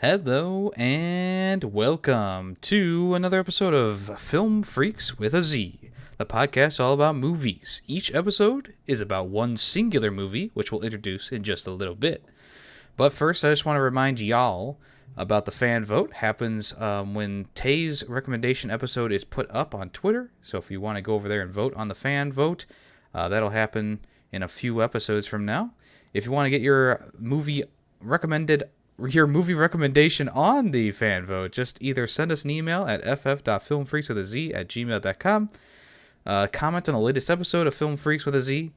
Hello and welcome to another episode of Film Freaks with a Z, the podcast all about movies. Each episode is about one singular movie, which we'll introduce in just a little bit. But first, I just want to remind y'all about the fan vote. Happens when Tay's recommendation episode is put up on Twitter. So if you want to go over there and vote on the fan vote, that'll happen in a few episodes from now. If you want to get your movie recommendation on the fan vote, just either send us an email at ff.filmfreakswithaz@gmail.com, comment on the latest episode of Film Freaks with a Z,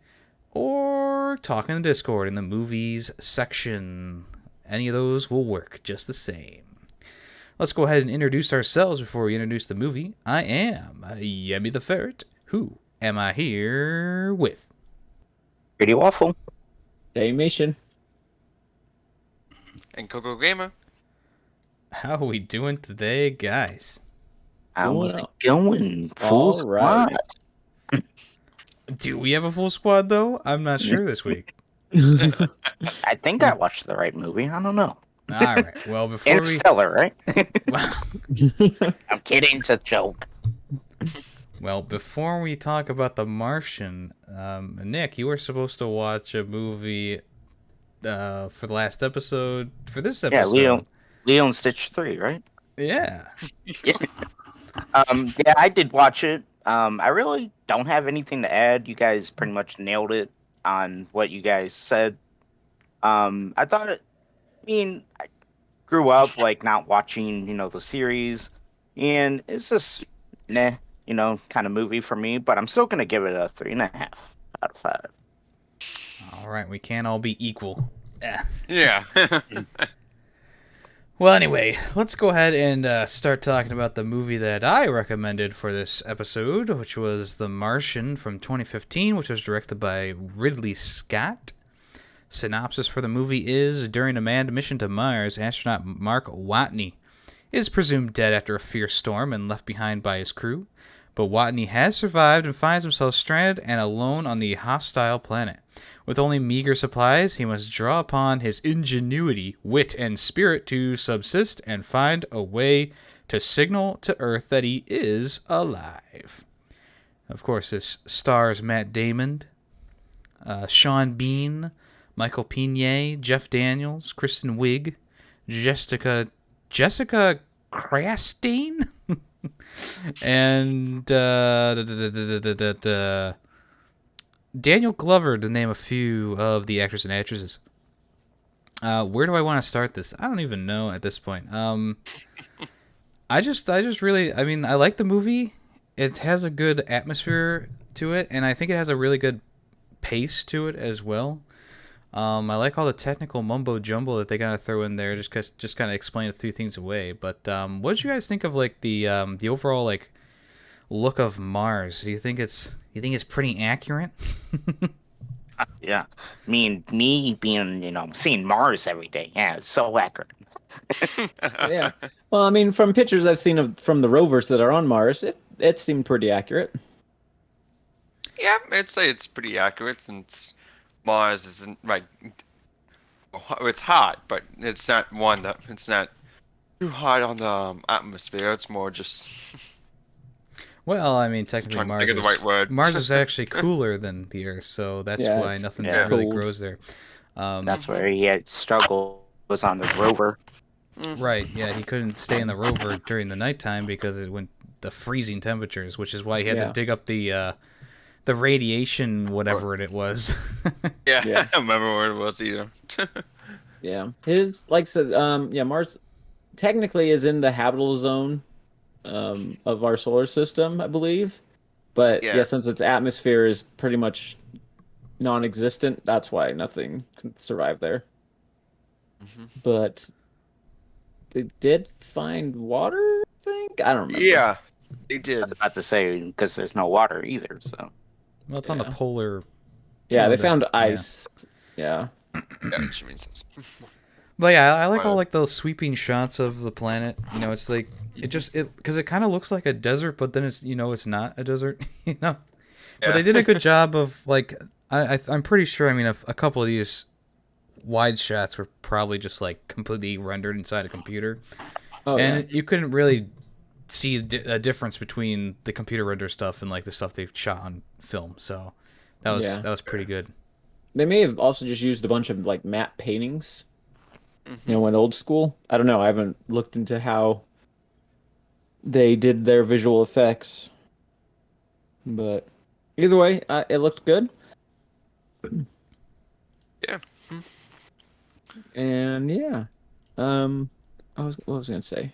or talk in the Discord in the movies section. Any of those will work just the same. Let's go ahead and introduce ourselves before we introduce the movie. I am Yemmy the Ferret. Who am I here with? Pretty waffle. Animation. And Coco Gamer. How are we doing today, guys? How's it going? Full squad. Do we have a full squad, though? I'm not sure this week. I think I watched the right movie. I don't know. All right. Well, before Interstellar, right? I'm kidding. It's a joke. Well, before we talk about The Martian, Nick, you were supposed to watch a movie for the last episode. For this episode, Yeah, Leo and Stitch 3, right? Yeah. Yeah, I did watch it. I really don't have anything to add. You guys pretty much nailed it on what you guys said. I grew up like not watching, the series, and it's just kind of movie for me. But I'm still gonna give it a 3.5 out of 5. All right, we can't all be equal. Yeah. Well, anyway, let's go ahead and start talking about the movie that I recommended for this episode, which was The Martian from 2015, which was directed by Ridley Scott. Synopsis for the movie is, during a manned mission to Mars, astronaut Mark Watney is presumed dead after a fierce storm and left behind by his crew. But Watney has survived and finds himself stranded and alone on the hostile planet. With only meager supplies, he must draw upon his ingenuity, wit, and spirit to subsist and find a way to signal to Earth that he is alive. Of course, this stars Matt Damon, Sean Bean, Michael Pena, Jeff Daniels, Kristen Wiig, Jessica Chastain, and Daniel Glover, to name a few of the actors and actresses. Where do I want to start this? I don't even know at this point. I just really, I like the movie. It has a good atmosphere to it, and I think it has a really good pace to it as well. I like all the technical mumbo jumbo that they kind of throw in there, just kind of explain a few things away. But what did you guys think of like the overall like look of Mars? Do you think it's pretty accurate? Yeah, me being seeing Mars every day. Yeah, it's so accurate. Yeah. Well, from pictures I've seen from the rovers that are on Mars, it seemed pretty accurate. Yeah, I'd say it's pretty accurate since Mars isn't it's hot, but it's not it's not too hot on the atmosphere. It's more just. Well, technically Mars is actually cooler than the Earth, so that's why nothing really grows there. That's where he had struggle was on the rover. Right, yeah, he couldn't stay in the rover during the nighttime because it went the freezing temperatures, which is why he had to dig up the radiation, whatever it was. Yeah, I don't remember what it was either. Yeah, his Mars technically is in the habitable zone of our solar system, I believe. But since its atmosphere is pretty much non-existent, that's why nothing can survive there. Mm-hmm. But they did find water, I think? I don't remember. Yeah, they did. I was about to say, because there's no water either, so. Well, it's on the polar... Yeah, they found ice. Yeah. Which means But yeah, I like all like the sweeping shots of the planet. It's like because it kind of looks like a desert, but then it's it's not a desert. But they did a good job of like I'm pretty sure. A couple of these wide shots were probably just like completely rendered inside a computer, Oh, and you couldn't really see a difference between the computer render stuff and like the stuff they shot on film. So that was pretty good. They may have also just used a bunch of like matte paintings. Went old school. I don't know. I haven't looked into how they did their visual effects, but either way, it looked good. Yeah. And yeah, what was I gonna say?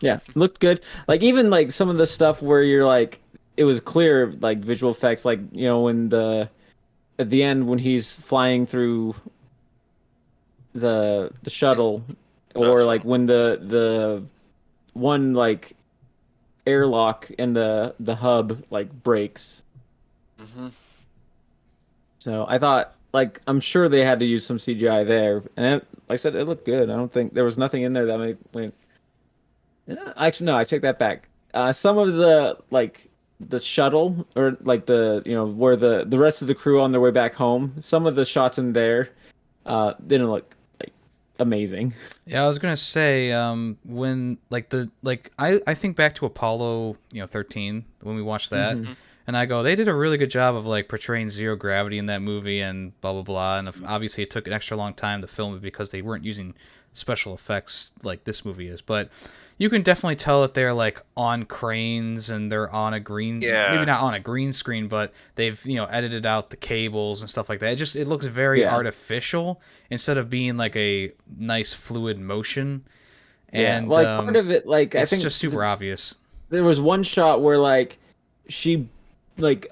Yeah, looked good. Like even like some of the stuff where you're like, it was clear like visual effects, like when at the end when he's flying through the shuttle, or like when the one like airlock in the hub like breaks. So I thought, like, I'm sure they had to use some CGI there, and like I said, it looked good. I don't think there was nothing in there that went. Actually, no, I take that back. Some of the like the shuttle, or like the where the rest of the crew on their way back home, some of the shots in there didn't look like amazing. Yeah, I was gonna say when I think back to Apollo 13 when we watched that. And I go, they did a really good job of like portraying zero gravity in that movie and blah blah blah. And obviously, it took an extra long time to film it because they weren't using special effects like this movie is. But you can definitely tell that they're like on cranes and they're on a maybe not on a green screen, but they've edited out the cables and stuff like that. It looks very artificial instead of being like a nice fluid motion. And well, part of it, like, it's I think just super obvious. There was one shot where like she like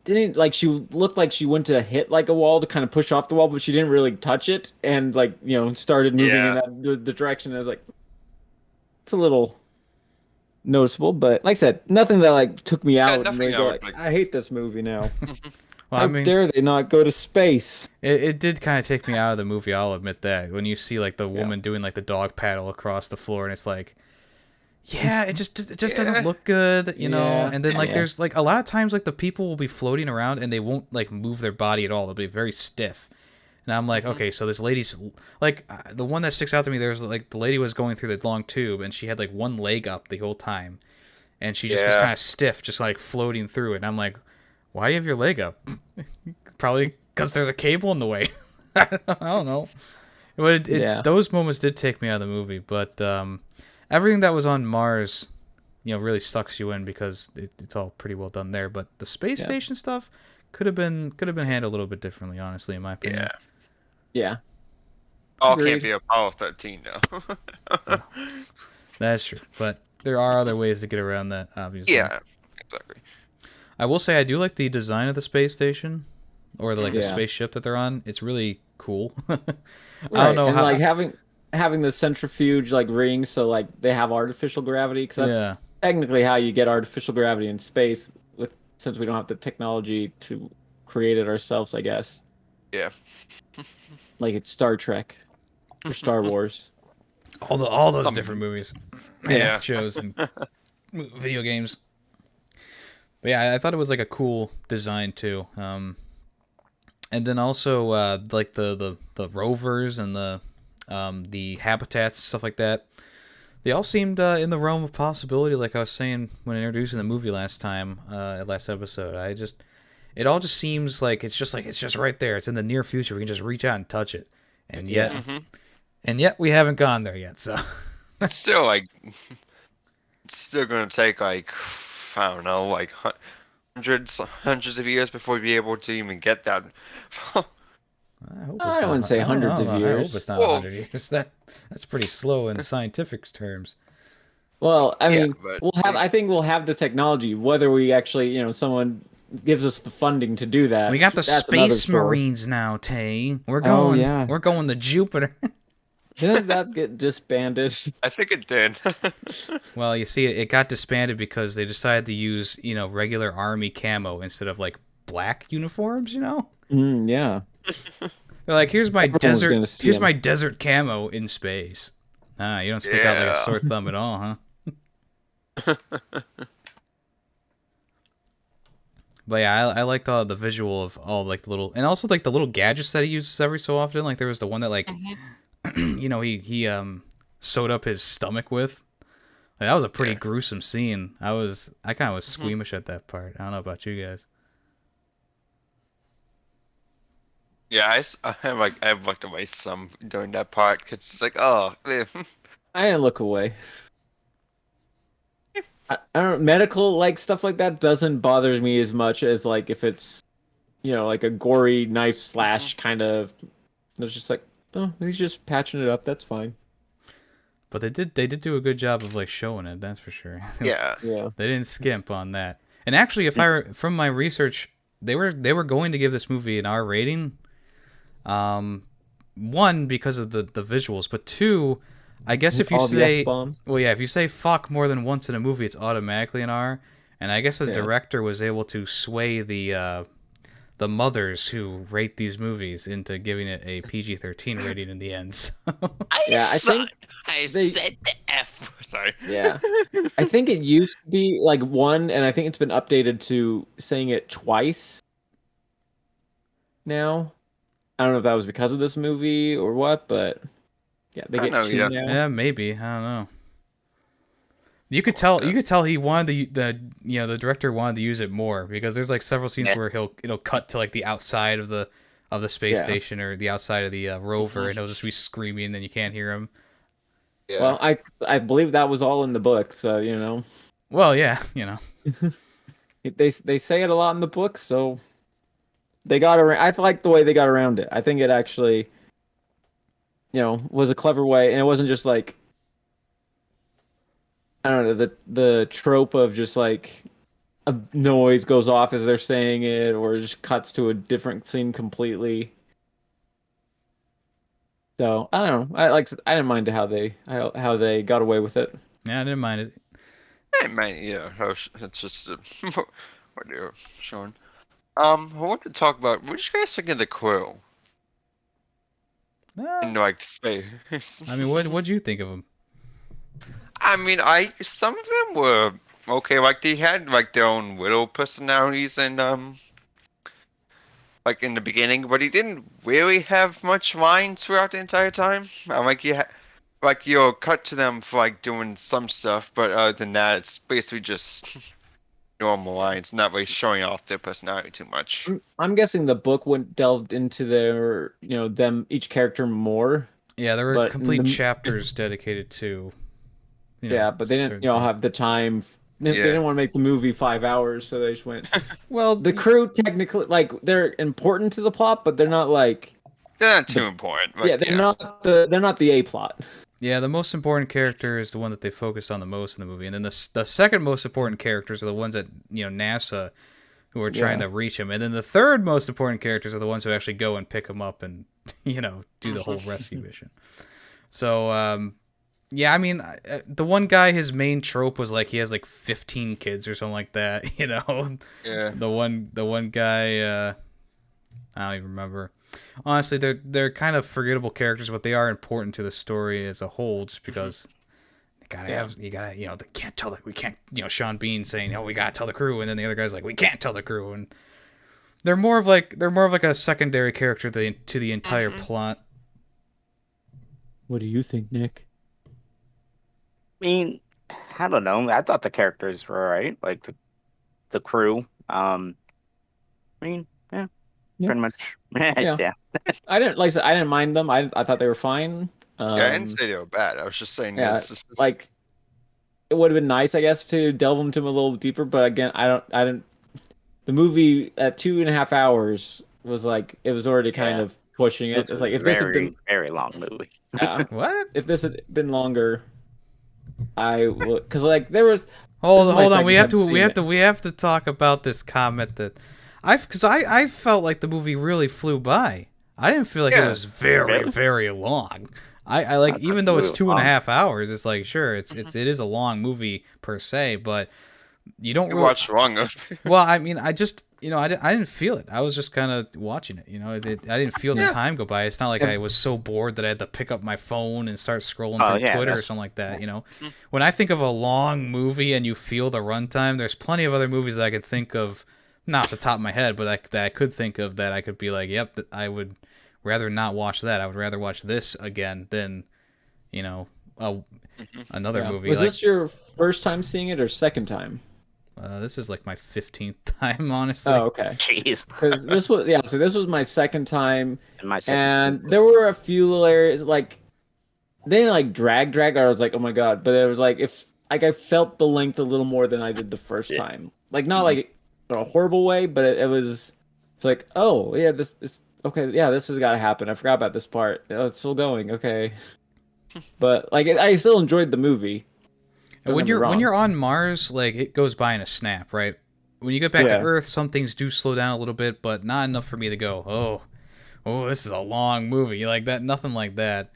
didn't like she looked like she went to hit like a wall to kind of push off the wall, but she didn't really touch it, and like started moving in the direction. And I was like, it's a little noticeable, but like I said, nothing that like took me out and made me like, I hate this movie now. Well, How dare they not go to space? It did kind of take me out of the movie, I'll admit that. When you see like the woman doing like the dog paddle across the floor, and it's like, it just doesn't look good, know. And then like there's like a lot of times like the people will be floating around and they won't like move their body at all. They'll be very stiff. And I'm like, okay, so this lady's like the one that sticks out to me. There's like the lady was going through the long tube and she had like one leg up the whole time, and she just was kind of stiff, just like floating through it. And I'm like, why do you have your leg up? Probably because there's a cable in the way. I don't know. But those moments did take me out of the movie, but everything that was on Mars, really sucks you in because it's all pretty well done there. But the space station stuff could have been handled a little bit differently, honestly, in my opinion. Yeah. All can't be Apollo 13 though. That's true, but there are other ways to get around that, obviously. Yeah, exactly. I will say I do like the design of the space station, or the spaceship that they're on. It's really cool. I don't know and how like having the centrifuge like ring, so like they have artificial gravity, because that's technically how you get artificial gravity in space, since we don't have the technology to create it ourselves, I guess. Yeah. Like it's Star Trek or Star Wars. All those different movies, shows, and video games. But yeah, I thought it was like a cool design too. And then also like the rovers and the habitats and stuff like that. They all seemed in the realm of possibility, like I was saying when introducing the movie last episode. It all just seems like it's just right there. It's in the near future. We can just reach out and touch it, and yet we haven't gone there yet. So it's still like it's still gonna take like I don't know, like hundreds of years before we be able to even get that. I wouldn't say hundreds of years. I hope it's not 100 years. That's pretty slow in scientific terms. Well, I mean, I think we'll have the technology. Whether we actually, someone gives us the funding to do that. We got the Space Marines now, Tay. We're going. We're going to Jupiter. Didn't that get disbanded? I think it did. Well, you see, it got disbanded because they decided to use, regular army camo instead of like black uniforms. Yeah. They're like, here's my desert camo in space. You don't stick out like a sore thumb at all, huh? But yeah, I liked all the visual of all like the little, and also like the little gadgets that he uses every so often. Like there was the one that like, he sewed up his stomach with. Like, that was a pretty gruesome scene. I kind of was squeamish at that part. I don't know about you guys. Yeah, I've looked away some during that part because it's like, oh, I didn't look away. I don't medical like stuff like that doesn't bother me as much as like if it's like a gory knife slash kind of. It's just like, oh, he's just patching it up. That's fine. But they did do a good job of like showing it. That's for sure. yeah. They didn't skimp on that. And actually, from my research, they were going to give this movie an R rating. One, because of the visuals, but two, I guess if you say, well, yeah, if you say fuck more than once in a movie, it's automatically an R. And I guess the director was able to sway the mothers who rate these movies into giving it a PG-13 rating in the end. So. I think I said the F. Sorry. Yeah, I think it used to be like one, and I think it's been updated to saying it twice now. I don't know if that was because of this movie or what, but yeah, they get two now. Yeah, maybe. I don't know. You could tell he wanted the director wanted to use it more because there's like several scenes where it'll cut to like the outside of the space station or the outside of the rover, and he'll just be screaming and you can't hear him. Yeah. Well, I believe that was all in the book, so Well, yeah, They say it a lot in the book, so they got around. I like the way they got around it. I think it actually, was a clever way, and it wasn't just like, I don't know, the trope of just like a noise goes off as they're saying it, or it just cuts to a different scene completely. So I don't know. I didn't mind how they got away with it. Yeah, I didn't mind it. I mean, yeah, it's just what they're showing. I want to talk about what did you guys think of the crew? In like space. I mean, what'd you think of them? I mean, some of them were okay. Like they had like their own little personalities and like in the beginning, but he didn't really have much lines throughout the entire time. You'll cut to them for like doing some stuff, but other than that, it's basically just normal lines, not really showing off their personality too much. I'm guessing the book delved into their, them each character more. Yeah, there were complete chapters dedicated to. But they didn't, have the time. They didn't want to make the movie 5 hours, so they just went. Well, the crew technically, like, they're important to the plot, but they're not like. They're not too important. But, they're not the A plot. Yeah, the most important character is the one that they focus on the most in the movie, and then the second most important characters are the ones that NASA, who are trying to reach him, and then the third most important characters are the ones who actually go and pick him up and do the whole rescue mission. So. Yeah, I mean, the one guy, his main trope was like he has like 15 kids or something like that, Yeah. The one guy, I don't even remember. Honestly, they're kind of forgettable characters, but they are important to the story as a whole, just because they can't tell we can't, Sean Bean saying, we gotta tell the crew, and then the other guy's like, we can't tell the crew, and they're more of like a secondary character to the entire plot. What do you think, Nick? I mean, I don't know. I thought the characters were alright, like the crew. Pretty much. Yeah. I didn't mind them. I thought they were fine. I didn't say they were bad. I was just saying, like it would have been nice, I guess, to delve into them a little deeper. But again, I didn't. The movie at 2.5 hours was like it was already kind of pushing it. It's like if this had been very long movie. What? If this had been longer. I would, because like there was. Hold on. We have to talk about this comment that I felt like the movie really flew by. I didn't feel like it was very very long. I like even though it's 2.5 hours, it's like sure it is a long movie per se, but you don't watch long enough. Well, I mean, I just I didn't feel it. I was just kind of watching it. I didn't feel the time go by. It's not like I was so bored that I had to pick up my phone and start scrolling through Twitter or something like that. When I think of a long movie and you feel the runtime, there's plenty of other movies that I could think of not off the top of my head, but that I could think of that I could be like, yep, I would rather not watch that. I would rather watch this again than, you know, another movie. Was this your first time seeing it or second time? This is like my 15th time, honestly. Oh, okay. Jeez. Because this was so this was my second time, And and there were a few little areas like they didn't like drag. I was like, oh my god, but it was like if like I felt the length a little more than I did the first time. Like not like in a horrible way, but it was it's like, oh yeah, this is okay. Yeah, this has got to happen. I forgot about this part. Oh, it's still going. Okay, but like I still enjoyed the movie. And when you're on Mars, like it goes by in a snap, right? When you get back to Earth, some things do slow down a little bit, but not enough for me to go, oh, this is a long movie, like that. Nothing like that.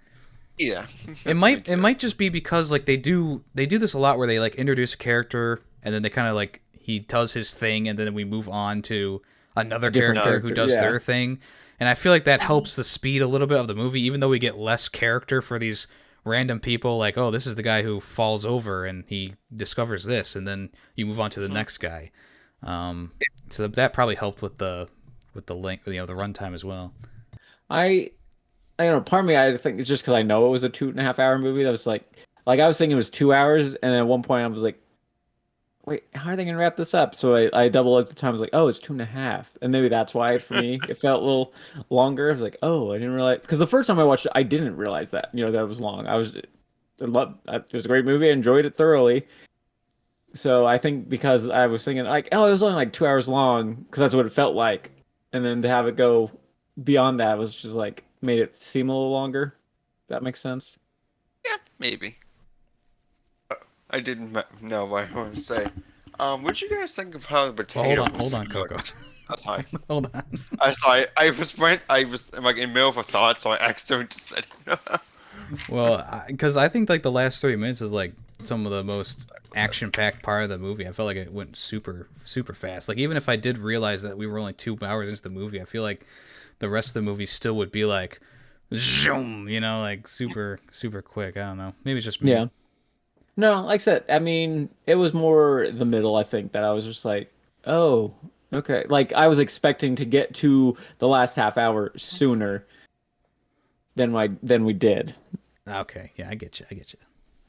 Yeah. It might just be because like they do this a lot where they like introduce a character and then they kind of like he does his thing and then we move on to another character who does their thing, and I feel like that helps the speed a little bit of the movie, even though we get less character for these random people. Like, oh, this is the guy who falls over and he discovers this, and then you move on to the next guy. So that probably helped with the length, the runtime as well. I don't know. Part of me, I think it's just because I know it was a 2.5 hour movie. That was like I was thinking it was 2 hours, and then at one point I was like, wait, how are they gonna wrap this up? So I double looked at the time. I was like, oh, it's 2.5, and maybe that's why for me it felt a little longer. I was like, oh, I didn't realize because the first time I watched it, I didn't realize that that it was long. It was a great movie. I enjoyed it thoroughly. So I think because I was thinking like, oh, it was only like 2 hours long because that's what it felt like, and then to have it go beyond that was just like made it seem a little longer. That makes sense. Yeah, maybe. I didn't know what I wanted to say. What did you guys think of how the potatoes? Hold on, Coco. Sorry. Hold on. I was like in the middle of a thought, so I accidentally just said it. Well, because I think like the last 30 minutes is like some of the most action-packed part of the movie. I felt like it went super fast. Like even if I did realize that we were only 2 hours into the movie, I feel like the rest of the movie still would be like, zoom, like super quick. I don't know. Maybe it's just me. Yeah. No, like I said, I mean, it was more the middle, I think, that I was just like, oh, okay. Like, I was expecting to get to the last half hour sooner than we did. Okay, yeah, I get you.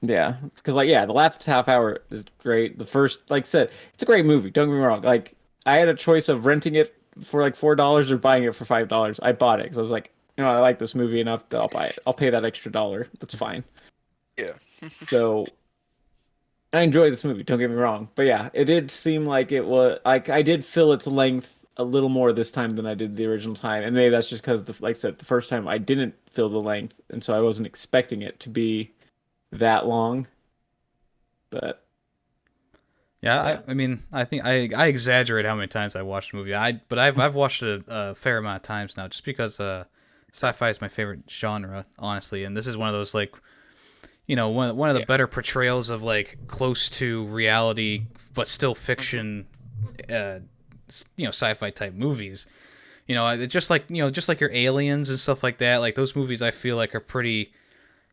Yeah, because, the last half hour is great. The first, like I said, it's a great movie. Don't get me wrong. Like, I had a choice of renting it for, like, $4 or buying it for $5. I bought it because I was like, I like this movie enough that I'll buy it. I'll pay that extra $1. That's fine. Yeah. So... I enjoyed this movie, don't get me wrong. But yeah, it did seem like it was like I did feel its length a little more this time than I did the original time. And maybe that's just because like I said, the first time I didn't feel the length, and so I wasn't expecting it to be that long. But yeah. I mean, I think I exaggerate how many times I watched the movie. But I've watched it a fair amount of times now, just because sci-fi is my favorite genre, honestly. And this is one of those like, one of the better portrayals of like close to reality but still fiction, sci-fi type movies. Just like your Aliens and stuff like that. Like those movies, I feel like are pretty,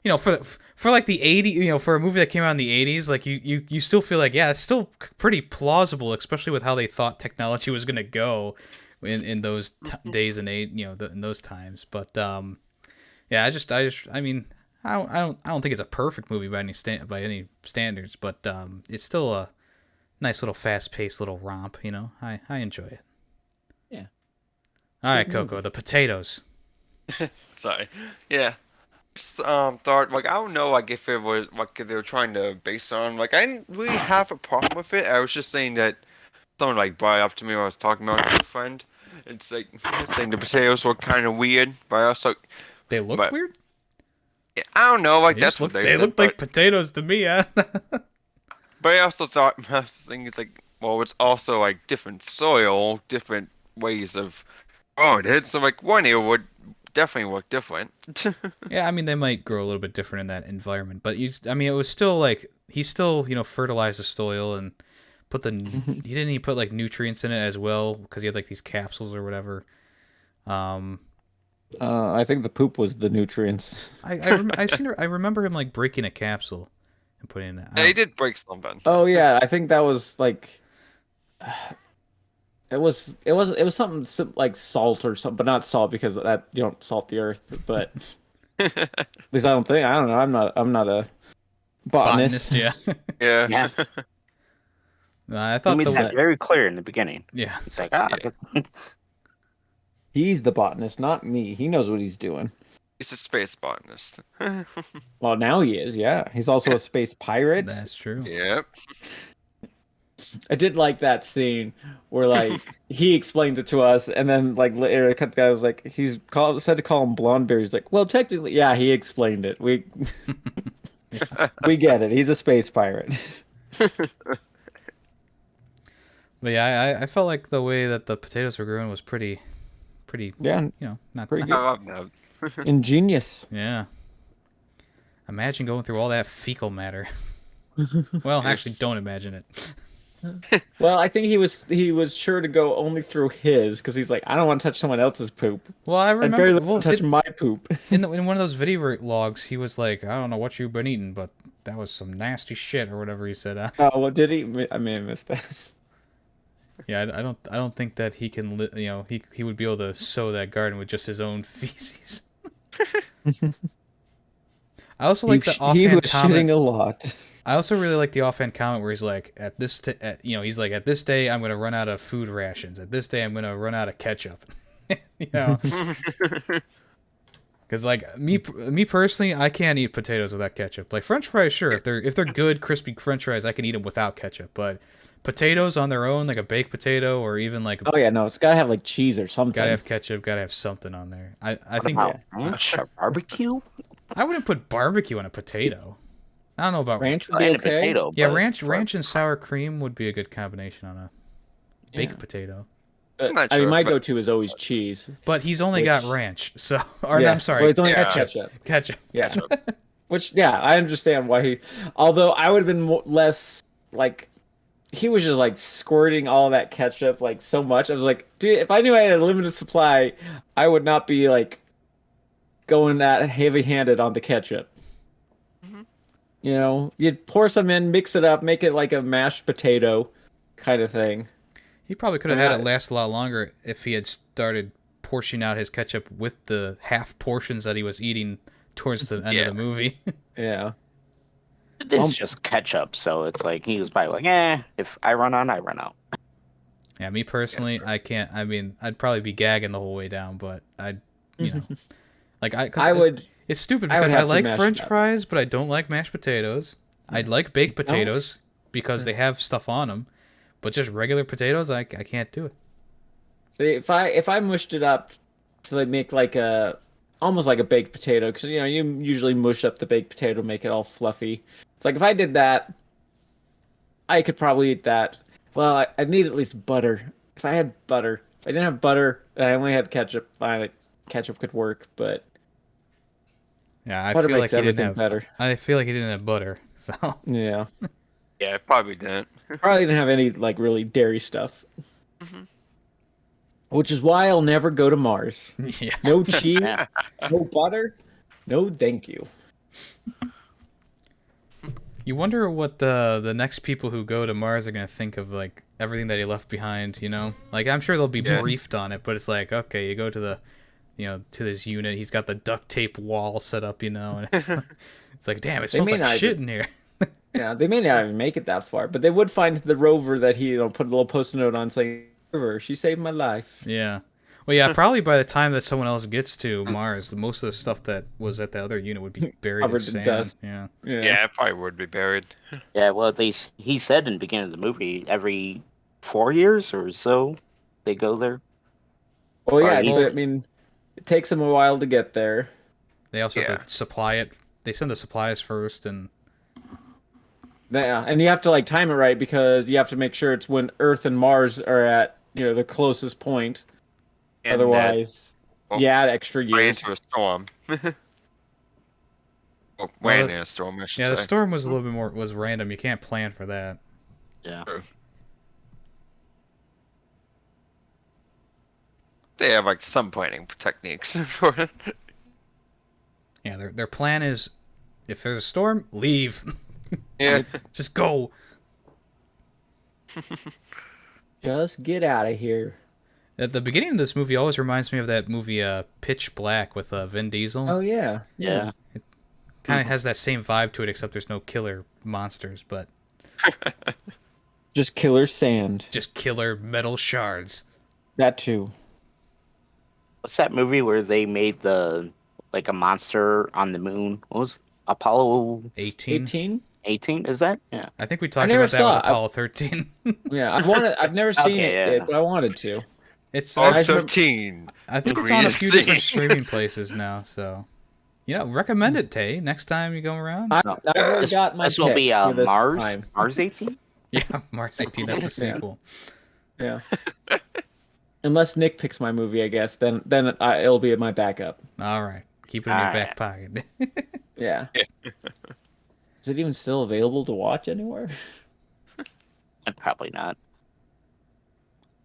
for like the 80s, for a movie that came out in the 80s, like you still feel like, yeah, it's still pretty plausible, especially with how they thought technology was gonna go in those days and in those times. But yeah, I mean. I don't think it's a perfect movie by any standards, but it's still a nice little fast-paced little romp. I enjoy it. Yeah. All right, Coco, the potatoes. Sorry. Yeah. Just, thought like I don't know like if it was like they were trying to base on like I didn't really have a problem with it. I was just saying that someone like brought it up to me when I was talking about it with a friend. It's like saying the potatoes were kind of weird, but I also they look weird. I don't know, like that's what they look like potatoes to me, yeah. But I also thought the thing is like, well, it's also like different soil, different ways of growing it. So like one year would definitely look different. Yeah, I mean they might grow a little bit different in that environment, but it was still like he still fertilized the soil and put he didn't put like nutrients in it as well because he had like these capsules or whatever. I think the poop was the nutrients. I remember him like breaking a capsule and putting it in. Yeah, he did break something. Oh yeah, I think that was like It was something like salt or something, but not salt because that you don't salt the earth. But at least I don't know. I'm not a botanist. Yeah. Yeah. Yeah. I He thought made the that very clear in the beginning. yeah. It's like, He's the botanist, not me. He knows what he's doing. He's a space botanist. Well, now he is. Yeah, he's also a space pirate. That's true. Yep. I did like that scene where like he explains it to us, and then like later the guy was like said to call him Blondeberry. He's like, well, technically, yeah, he explained it. We we get it. He's a space pirate. But yeah, I felt like the way that the potatoes were growing was pretty, Yeah, you know, not pretty I good. love that. Ingenious. Imagine going through all that fecal matter. Well, actually, don't imagine it. Well, I think he was sure to go only through his because he's like, I don't want to touch someone else's poop. Well, I I remember. barely Well, want to touch my poop. in one of those video logs, he was like, "I don't know what you've been eating, but that was some nasty shit," or whatever he said. Oh, well, did he? I may have missed that. Yeah, I don't think that he can. You know, he would be able to sow that garden with just his own feces. I also like the he offhand was comment. shitting a lot. I also really like the offhand comment where he's like, at this day I'm gonna run out of food rations. At this day I'm gonna run out of ketchup. You know, because like me personally, I can't eat potatoes without ketchup. Like French fries, sure, if they're good crispy French fries, I can eat them without ketchup. But potatoes on their own, like a baked potato or even like Oh yeah, no, it's gotta have like cheese or something. gotta have ketchup, gotta have something on there. I think about ranch or barbecue? I wouldn't put barbecue on a potato. I don't know about Ranch would be And a okay. potato. Yeah, but ranch and sour cream would be a good combination on a baked Yeah. potato. But, I'm not I mean, sure, my but- go-to is always cheese. But he's only Which- got ranch, so or no, Yeah. I'm sorry, Well, it's only ketchup. Ketchup. Yeah. Which, yeah, I understand why he. Although I would have been less like, he was just like squirting all that ketchup like so much. I was like, dude, if I knew I had a limited supply, I would not be like going that heavy-handed on the ketchup. You know, you'd pour some in, mix it up, make it like a mashed potato kind of thing. He probably could have had it last a lot longer if he had started portioning out his ketchup with the half portions that he was eating towards the end of the movie. Yeah. This is just ketchup, so it's like he was probably like, if I run out, I run out. Yeah, me personally, I can't. I mean, I'd probably be gagging the whole way down, but I'd, you know, like I would. It's stupid I would because I have to like mash French it up. fries, but I don't like mashed potatoes. I'd like baked potatoes because they have stuff on them, but just regular potatoes, I can't do it. See, if I mushed it up to like make like almost like a baked potato, because you know you usually mush up the baked potato, make it all fluffy. It's like if I did that, I could probably eat that. Well, I'd need at least butter. If I had butter, if I didn't have butter, and I only had ketchup. Fine, ketchup could work, but Yeah, I butter feel like makes he didn't everything have. better. I feel like he didn't have butter, so Yeah, Yeah, I probably didn't. probably didn't have any like really dairy stuff. Mhm. Which is why I'll never go to Mars. yeah. No cheese, no butter, no thank you. You wonder what the next people who go to Mars are gonna think of, like everything that he left behind. You know, like I'm sure they'll be Yeah. briefed on it, but it's like, okay, you go to the, you know, to this unit. He's got the duct tape wall set up, you know, and it's like, damn, it They smells may like not shit in here. Yeah, they may not even make it that far, but they would find the rover that he, put a little post-it note on saying, "Rover, she saved my life." Yeah. Well, yeah, probably by the time that someone else gets to Mars, most of the stuff that was at the other unit would be buried in Covered in sand. dust. Yeah. Yeah, it probably would be buried. Yeah, well, he said in the beginning of the movie, every 4 years or so, they go there. Well, yeah, Well, so, I mean, it takes them a while to get there. They also have Yeah. to supply it. They send the supplies first, and Yeah, and you have to like time it right because you have to make sure it's when Earth and Mars are at the closest point. And Otherwise, well, you add extra ran years. into a storm. Well, Well, ran in a storm, I should yeah, say. the storm was a little bit more random. You can't plan for that. Yeah. They have like some planning techniques for it. Yeah, their plan is, if there's a storm, leave. Yeah. Just go. Just get out of here. At the beginning of this movie always reminds me of that movie Pitch Black with Vin Diesel. Oh yeah. Yeah. Kind of has that same vibe to it, except there's no killer monsters, but Just killer sand. just killer metal shards. That too. What's that movie where they made a monster on the moon? What was Apollo 18. 18? 18? Is that? Yeah. I think we talked never about that saw with it. Apollo 13. Yeah, I've never seen Okay, it, yeah. but I wanted to. It's All I just remember- 13. I think it's Agree on a to few see. different streaming places now, so recommend it, Tay. Next time you go around. I've already got my This will pick be for this Mars. time. Mars 18. Yeah, Mars 18. That's the sequel. Yeah. Unless Nick picks my movie, I guess, then it'll be in my backup. All right, keep it in your back pocket. Yeah. Is it even still available to watch anywhere? Probably not.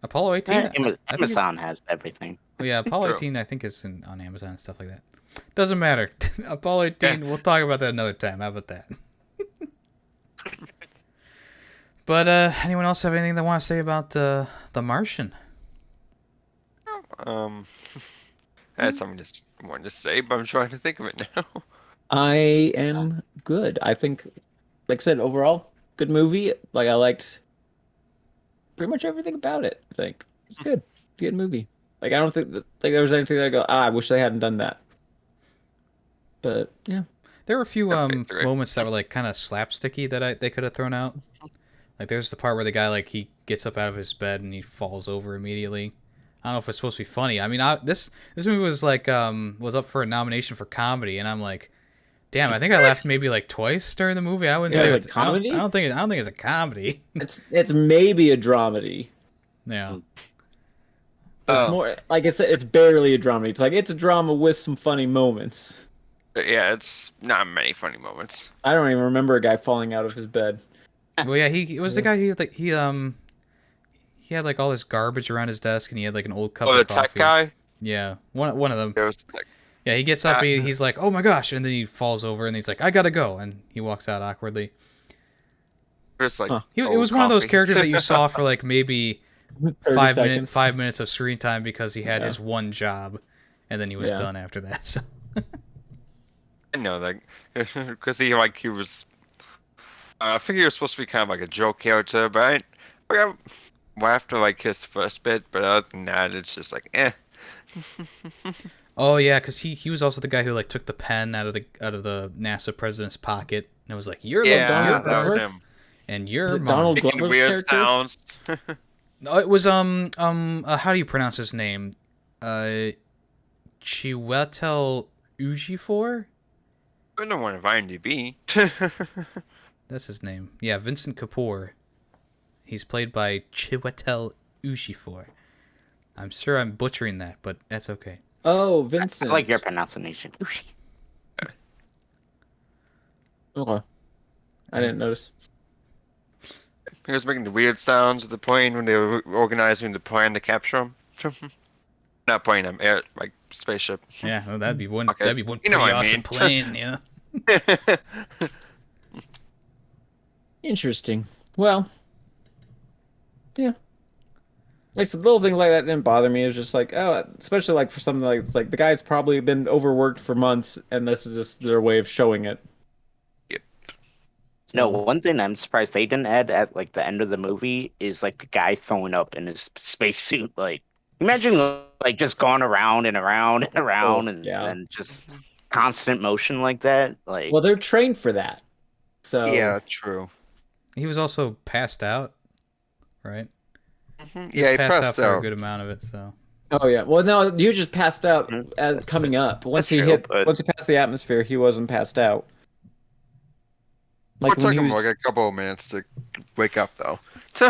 Apollo 18. I think Amazon has everything. yeah, Apollo True. 18. I think is on Amazon and stuff like that. Doesn't matter. Apollo 18. We'll talk about that another time. How about that? But anyone else have anything they want to say about the Martian? I had something wanted to say, but I'm trying to think of it now. I am good. I think, like I said, overall, good movie. Like, I liked pretty much everything about it. I think it's good. Good movie. Like, I don't think that, like, there was anything that I go, I wish they hadn't done that. But yeah, There were a few Okay, three. moments that were like kind of slapsticky that they could have thrown out. Like there's the part where the guy like he gets up out of his bed and he falls over immediately. I don't know if it's supposed to be funny. I mean, this movie was like was up for a nomination for comedy, and I'm like, damn, I think I laughed maybe like twice during the movie. I wouldn't Yeah, say it's a comedy? I don't think it's a comedy. it's maybe a dramedy. Yeah. It's more like it's barely a dramedy. It's like it's a drama with some funny moments. But yeah, it's not many funny moments. I don't even remember a guy falling out of his bed. Well, yeah, he was the guy. He had like all this garbage around his desk, and he had like an old cup Oh, of the coffee. tech guy? Yeah, one of them. There was like, Yeah, he gets up, he's like, oh my gosh, and then he falls over, and he's like, I gotta go, and he walks out awkwardly. there's like It was one of those characters that you saw for like maybe 30 5 seconds. 5 minutes of screen time because he had Yeah. his one job, and then he was Yeah. done after that. So. I know that because he was. I think he was supposed to be kind of like a joke character, but I laughed at like his first bit, but other than that, it's just like eh. Oh yeah, because he was also the guy who like took the pen out of the NASA president's pocket and it was like, you're Yeah, the that was Glover? him. and you're Is it mom. Donald Making Glover's weird character? sounds. No, it was how do you pronounce his name? Chiwetel Ejiofor? I don't want to IMDb. That's his name. Yeah, Vincent Kapoor. He's played by Chiwetel Ejiofor. I'm sure I'm butchering that, but that's okay. Oh, I Vincent. like your pronunciation. Okay. I didn't notice. He was making the weird sounds of the plane when they were organizing the plan to capture him. Not plane, air like spaceship. Yeah, well, that'd be one. Okay. That'd be one You know pretty what I awesome mean. plane. Yeah. Interesting. Well, yeah. Like some little things like that didn't bother me. It was just like, oh, especially like for something like it's like the guy's probably been overworked for months, and this is just their way of showing it. No, one thing I'm surprised they didn't add at like the end of the movie is like the guy throwing up in his spacesuit. Like, imagine like just going around and around and around and just constant motion like that. Like, Well, they're trained for that. So Yeah, true. He was also passed out, right? Yeah, he passed for a out. good amount of it. So. Oh yeah. Well, no, you just passed out as coming up. Once That's true, but- once he passed the atmosphere, he wasn't passed out. It took when he him was- like a couple of minutes to wake up, though.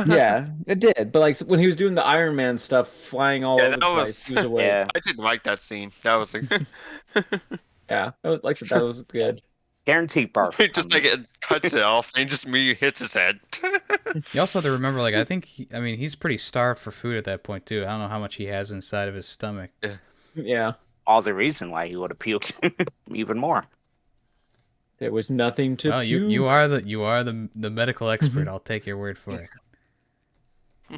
yeah, it did. But like when he was doing the Iron Man stuff, flying all Yeah, over the that was- place, he was awake. yeah, I didn't like that scene. That was like, Yeah, that was like that was good. guaranteed barf. he just like it cuts it off and he just immediately hits his head. You also have to remember, like, I think, he's pretty starved for food at that point too. I don't know how much he has inside of his stomach. Yeah, all the reason why he would have puked even more. there was nothing to. Well, you are the medical expert. I'll take your word for it.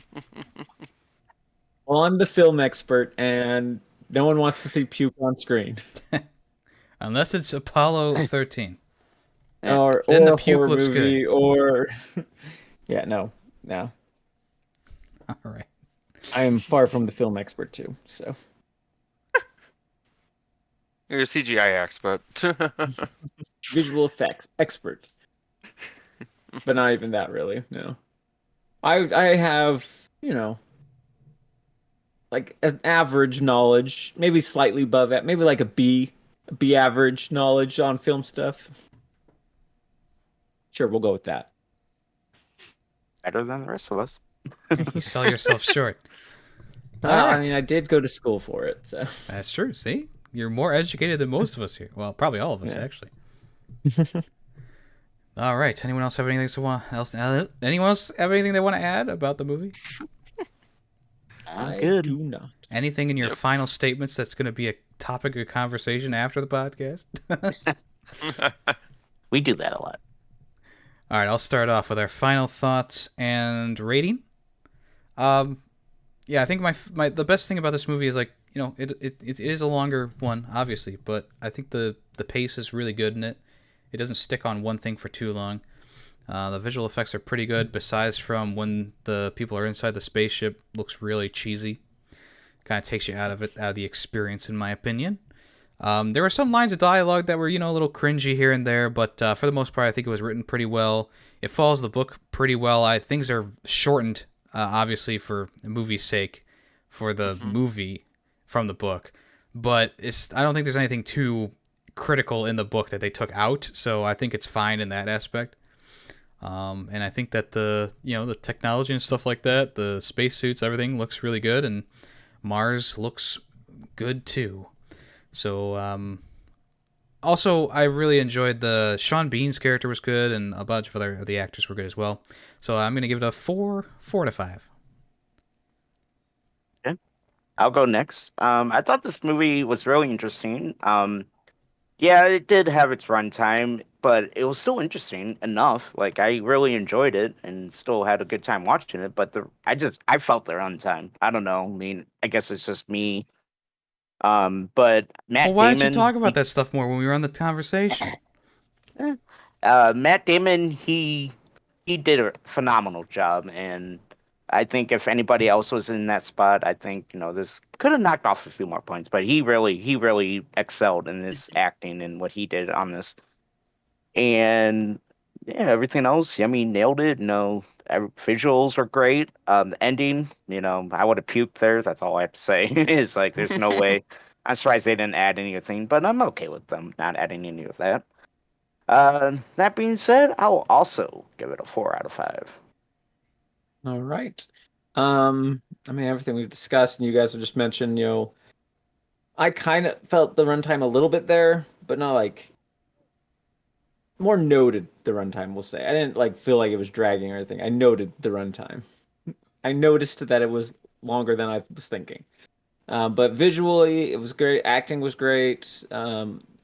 Well, I'm the film expert, and no one wants to see puke on screen. Unless it's Apollo 13. Yeah. Or Then the a puke horror looks movie, or yeah, no. All right. I am far from the film expert too. So You're a CGI expert. visual effects expert, but not even that really. No, I have like an average knowledge, maybe slightly above that, maybe like a B average knowledge on film stuff. Sure, we'll go with that. Better than the rest of us. You sell yourself short. All I right. mean, I did go to school for it, so That's true. See? You're more educated than most of us here. Well, probably all of us, Yeah. actually. All right. Anyone else have anything anyone else have anything they want to add about the movie? I Good. do not. Anything in your final statements that's going to be a topic of conversation after the podcast? We do that a lot. All right, I'll start off with our final thoughts and rating. Yeah, I think the best thing about this movie is, like, it is a longer one, obviously, but I think the pace is really good in it. It doesn't stick on one thing for too long. The visual effects are pretty good, besides from when the people are inside the spaceship. Looks really cheesy. Kind of takes you out of the experience, in my opinion. There were some lines of dialogue that were, a little cringy here and there, but for the most part, I think it was written pretty well. It follows the book pretty well. Things are shortened, obviously, for the movie's sake, for the movie from the book. But I don't think there's anything too critical in the book that they took out, so I think it's fine in that aspect. And I think that the technology and stuff like that, the spacesuits, everything looks really good, and Mars looks good too. So, also, I really enjoyed Sean Bean's character was good, and a bunch of the actors were good as well. So I'm gonna give it a 4 out of 5. Okay. I'll go next. I thought this movie was really interesting. Yeah, it did have its runtime, but it was still interesting enough. Like, I really enjoyed it and still had a good time watching it. But I felt the runtime. I don't know. I mean, I guess it's just me. But Matt Well, why Damon. don't you talk about that stuff more when we were on the conversation? Matt Damon, he did a phenomenal job, and I think if anybody else was in that spot, I think this could have knocked off a few more points. But he really excelled in his acting and what he did on this, and yeah, everything else, Yemmy nailed it. Visuals are great. The ending, I would have puked there. That's all I have to say. It's like there's no way. I'm surprised they didn't add anything, but I'm okay with them not adding any of that. That being said, I will also give it a 4 out of 5. All right. I mean, everything we've discussed and you guys have just mentioned, I kind of felt the runtime a little bit there, but not like more noted the runtime, we'll say. I didn't feel like it was dragging or anything. I noted the runtime. I noticed that it was longer than I was thinking. But visually, it was great. Acting was great.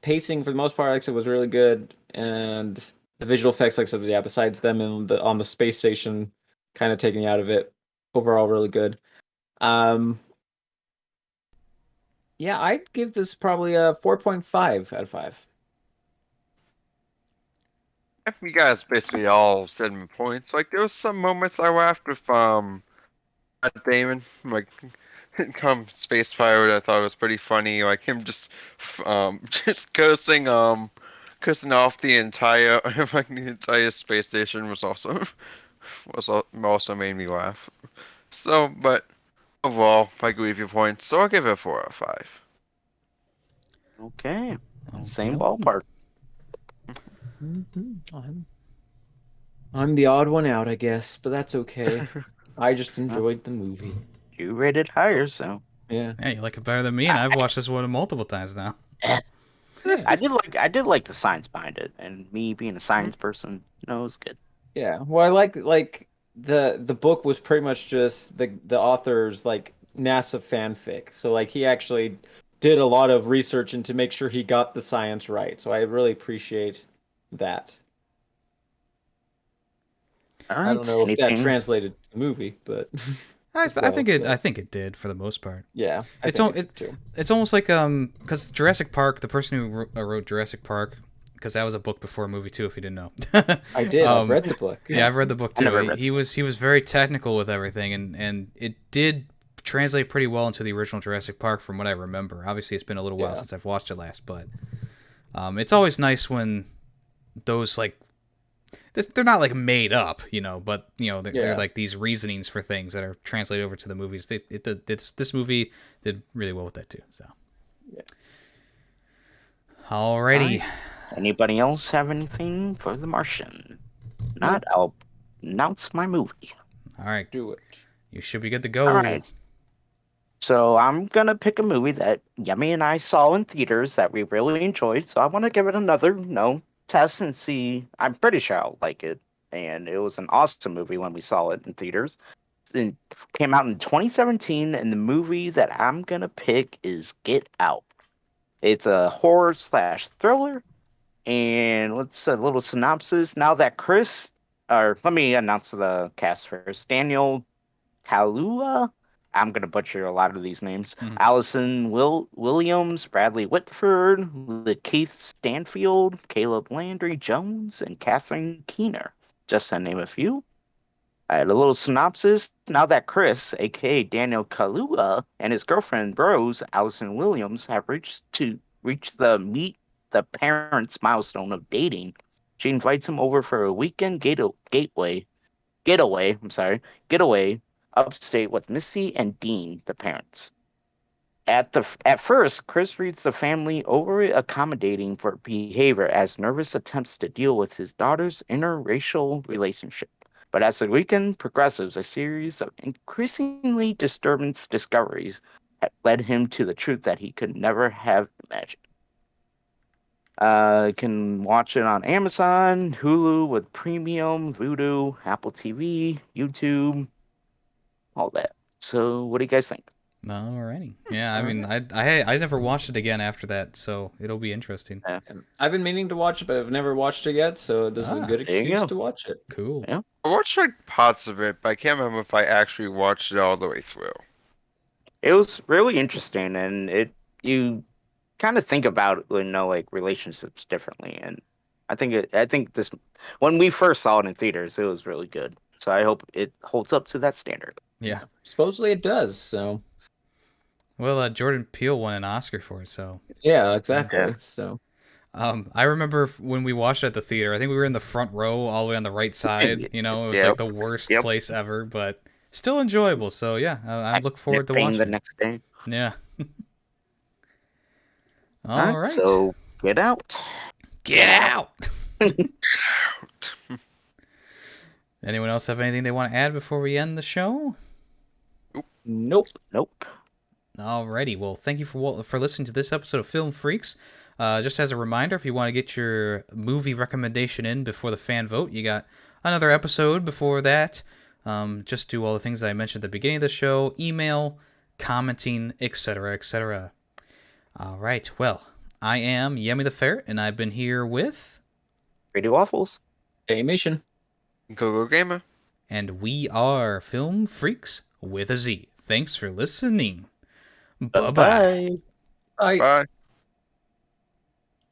Pacing, for the most part, like I said, was really good. And the visual effects, like I said, yeah, besides them on the space station, kind of taking me out of it, overall, really good. Yeah, I'd give this probably a 4.5 out of 5. You guys basically all said my points. Like, there was some moments I laughed with Matt Damon, like come Space Pirate. I thought it was pretty funny. Like him just just cursing off the entire the entire space station was also made me laugh. So, but overall, I agree with your points. So I'll give it a 4 out of 5. Okay, same ballpark. I'm the odd one out, I guess, but that's okay. I just enjoyed the movie. You rated higher, so Yeah. Yeah, you like it better than me, and I've watched this one multiple times now. I did like the science behind it, and me being a science person, it was good. Yeah. Well, I like the book was pretty much just the author's NASA fanfic. So he actually did a lot of research into make sure he got the science right. So I really appreciate that. I don't know if that translated to the movie, but I think it did for the most part. Yeah, it's almost like because Jurassic Park, the person who wrote Jurassic Park, because that was a book before a movie too, if you didn't know. I did. I've read the book. Yeah, I've read the book too. He was very technical with everything, and it did translate pretty well into the original Jurassic Park from what I remember. Obviously, it's been a little while since I've watched it last, but it's always nice when those like. They're not like made up, but they're like these reasonings for things that are translated over to the movies. This movie did really well with that too. So, alrighty. Anybody else have anything for The Martian? Not, I'll announce my movie. All right, do it. You should be good to go. All right. So I'm gonna pick a movie that Yemmy and I saw in theaters that we really enjoyed. So I want to give it another test and see. I'm pretty sure I'll like it, and it was an awesome movie when we saw it in theaters. It came out in 2017, and the movie that I'm gonna pick is Get Out. It's a horror / thriller, and let's a little synopsis. Now that let me announce the cast first. Daniel Kaluuya. I'm going to butcher a lot of these names. Mm-hmm. Allison Williams, Bradley Whitford, Lakeith Stanfield, Caleb Landry Jones, and Catherine Keener, just to name a few. I had a little synopsis. Now that Chris, a.k.a. Daniel Kaluuya, and his girlfriend, Rose, Allison Williams, have reached the meet the parents milestone of dating, she invites him over for a weekend getaway upstate with Missy and Dean, the parents. At first, Chris reads the family overly accommodating for behavior as Nervous attempts to deal with his daughter's interracial relationship. But as the weekend progresses, a series of increasingly disturbing discoveries led him to the truth that he could never have imagined. You can watch it on Amazon, Hulu with Premium, Vudu, Apple TV, YouTube, all that. So, what do you guys think? Alrighty. Yeah, I mean, I never watched it again after that, so it'll be interesting. I've been meaning to watch it, but I've never watched it yet, so this is a good excuse to watch it. Cool. Yeah. I watched like parts of it, but I can't remember if I actually watched it all the way through. It was really interesting, and you kind of think about like relationships differently, and I think this when we first saw it in theaters, it was really good. So I hope it holds up to that standard. Yeah. Supposedly it does, so. Well, Jordan Peele won an Oscar for it, so. Yeah, exactly. Yeah. So. I remember when we watched it at the theater, I think we were in the front row all the way on the right side. It was like the worst place ever, but still enjoyable. So, yeah, I look forward to watching the next day. Yeah. All right. So, Get Out. Get out! Get out! Anyone else have anything they want to add before we end the show? Nope. Alrighty, well, thank you for listening to this episode of Film Freakz. Just as a reminder, if you want to get your movie recommendation in before the fan vote, you got another episode before that. Just do all the things that I mentioned at the beginning of the show, email, commenting, etc., etc. Alright, well, I am Yemmy the Ferret, and I've been here with... Radio Waffles. Mission. Google Gamer. And we are Film Freakz with a Z. Thanks for listening. Bye-bye. Bye. Bye.